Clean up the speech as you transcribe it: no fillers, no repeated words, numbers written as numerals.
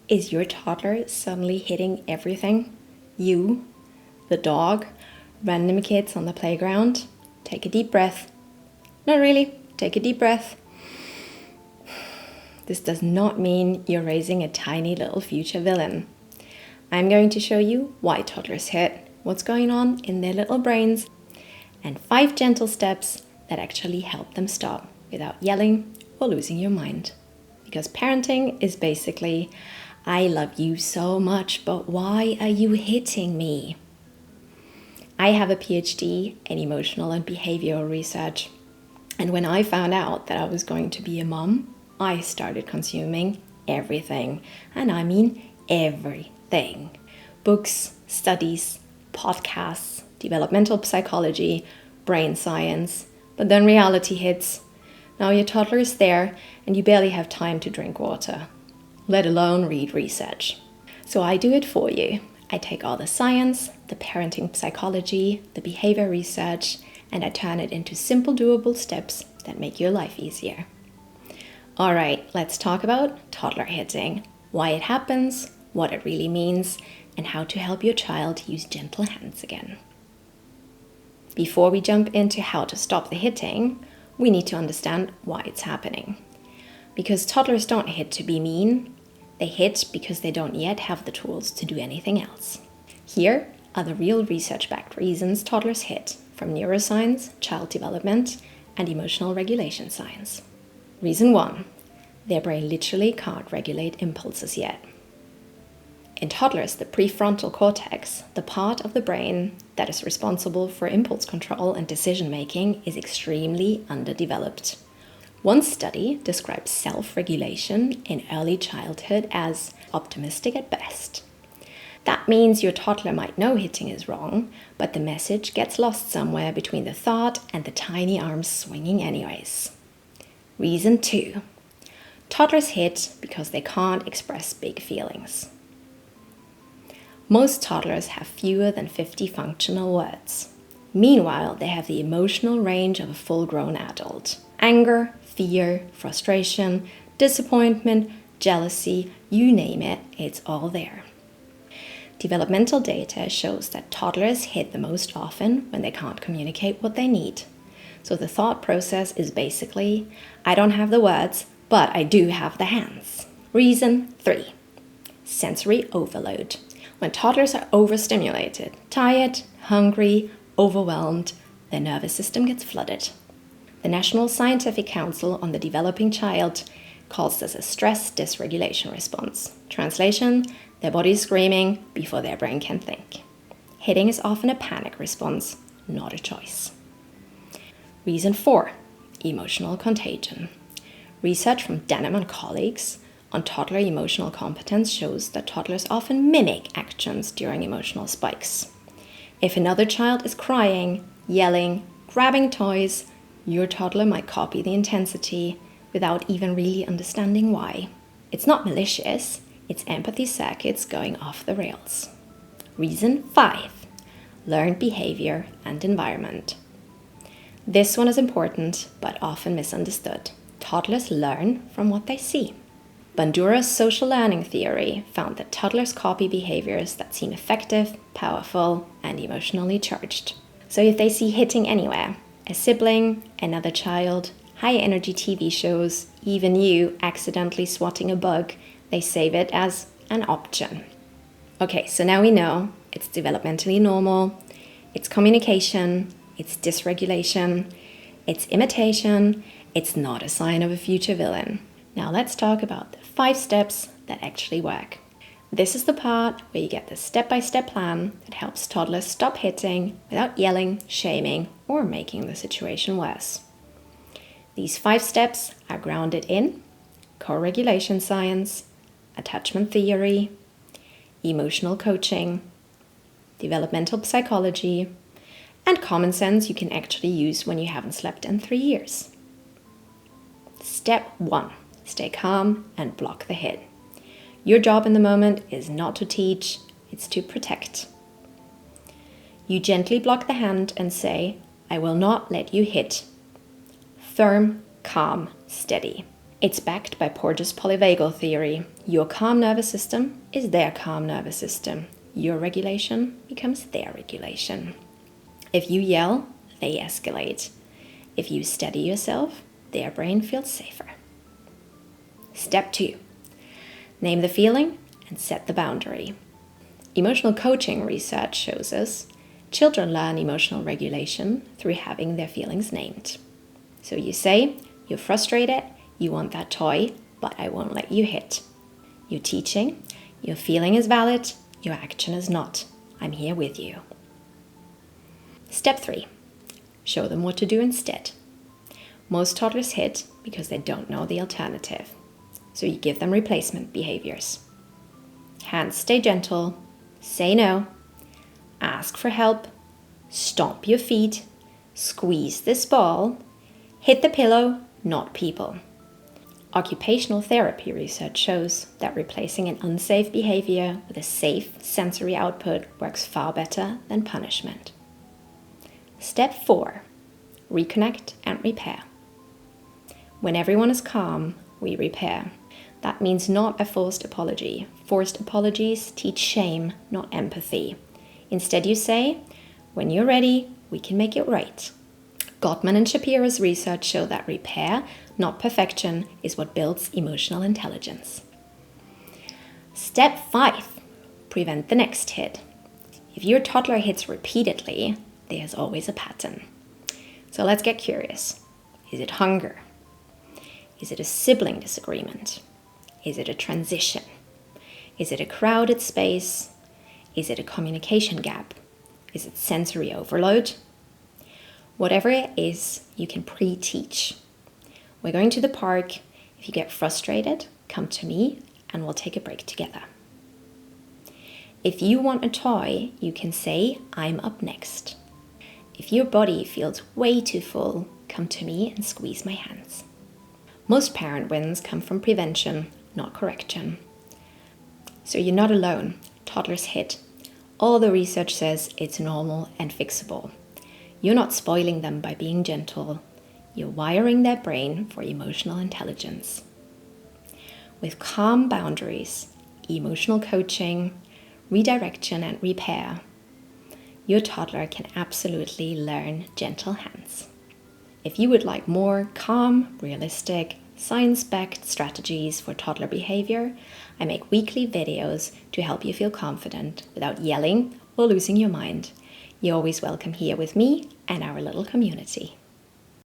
Is your toddler suddenly hitting everything? You, the dog, random kids on the playground? Take a deep breath. No, really, take a deep breath. This does not mean you're raising a tiny little future villain. I'm going to show you why toddlers hit, what's going on in their little brains, and 5 gentle steps that actually help them stop without yelling or losing your mind. Because parenting is basically, I love you so much, but why are you hitting me? I have a PhD in emotional and behavioral research. And when I found out that I was going to be a mom, I started consuming everything. And I mean everything. Books, studies, podcasts, developmental psychology, brain science. But then reality hits. Now your toddler is there and you barely have time to drink water, let alone read research. So I do it for you. I take all the science, the parenting psychology, the behavior research, and I turn it into simple doable steps that make your life easier. All right, let's talk about toddler hitting, why it happens, what it really means, and how to help your child use gentle hands again. Before we jump into how to stop the hitting, we need to understand why it's happening. Because toddlers don't hit to be mean, they hit because they don't yet have the tools to do anything else. Here are the real research-backed reasons toddlers hit from neuroscience, child development, and emotional regulation science. Reason 1, their brain literally can't regulate impulses yet. In toddlers, the prefrontal cortex, the part of the brain that is responsible for impulse control and decision-making, is extremely underdeveloped. One study describes self-regulation in early childhood as optimistic at best. That means your toddler might know hitting is wrong, but the message gets lost somewhere between the thought and the tiny arms swinging anyways. Reason 2, toddlers hit because they can't express big feelings. Most toddlers have fewer than 50 functional words. Meanwhile, they have the emotional range of a full-grown adult. Anger, fear, frustration, disappointment, jealousy, you name it, it's all there. Developmental data shows that toddlers hit the most often when they can't communicate what they need. So the thought process is basically, I don't have the words, but I do have the hands. Reason 3, sensory overload. When toddlers are overstimulated, tired, hungry, overwhelmed, their nervous system gets flooded. The National Scientific Council on the Developing Child calls this a stress dysregulation response. Translation, their body is screaming before their brain can think. Hitting is often a panic response, not a choice. Reason 4, emotional contagion. Research from Denham and colleagues on toddler emotional competence shows that toddlers often mimic actions during emotional spikes. If another child is crying, yelling, grabbing toys, your toddler might copy the intensity without even really understanding why. It's not malicious, it's empathy circuits going off the rails. Reason 5, learned behavior and environment. This one is important, but often misunderstood. Toddlers learn from what they see. Bandura's social learning theory found that toddlers copy behaviors that seem effective, powerful, and emotionally charged. So if they see hitting anywhere, a sibling, another child, high-energy TV shows, even you accidentally swatting a bug, they save it as an option. Okay, so now we know it's developmentally normal, it's communication, it's dysregulation, it's imitation, it's not a sign of a future villain. Now let's talk about the 5 steps that actually work. This is the part where you get the step-by-step plan that helps toddlers stop hitting without yelling, shaming, or making the situation worse. These 5 steps are grounded in co-regulation science, attachment theory, emotional coaching, developmental psychology, and common sense you can actually use when you haven't slept in 3 years. Step 1. Stay calm and block the hit. Your job in the moment is not to teach, it's to protect. You gently block the hand and say, I will not let you hit. Firm, calm, steady. It's backed by Porges' polyvagal theory. Your calm nervous system is their calm nervous system. Your regulation becomes their regulation. If you yell, they escalate. If you steady yourself, their brain feels safer. Step 2. Name the feeling and set the boundary. Emotional coaching research shows us children learn emotional regulation through having their feelings named. So you say, you're frustrated, you want that toy, but I won't let you hit. You're teaching, your feeling is valid, your action is not. I'm here with you. Step 3. Show them what to do instead. Most toddlers hit because they don't know the alternative. So you give them replacement behaviors. Hands stay gentle, say no, ask for help, stomp your feet, squeeze this ball, hit the pillow, not people. Occupational therapy research shows that replacing an unsafe behavior with a safe sensory output works far better than punishment. Step 4. Reconnect and repair. When everyone is calm, we repair. That means not a forced apology. Forced apologies teach shame, not empathy. Instead you say, when you're ready, we can make it right. Gottman and Shapiro's research show that repair, not perfection, is what builds emotional intelligence. Step 5. Prevent the next hit. If your toddler hits repeatedly, there's always a pattern. So let's get curious. Is it hunger? Is it a sibling disagreement? Is it a transition? Is it a crowded space? Is it a communication gap? Is it sensory overload? Whatever it is, you can pre-teach. We're going to the park. If you get frustrated, come to me and we'll take a break together. If you want a toy, you can say, I'm up next. If your body feels way too full, come to me and squeeze my hands. Most parent wins come from prevention, not correction. So you're not alone. Toddlers hit. All the research says it's normal and fixable. You're not spoiling them by being gentle. You're wiring their brain for emotional intelligence. With calm boundaries, emotional coaching, redirection and repair, your toddler can absolutely learn gentle hands. If you would like more calm, realistic, science-backed strategies for toddler behavior, I make weekly videos to help you feel confident without yelling or losing your mind. You're always welcome here with me and our little community.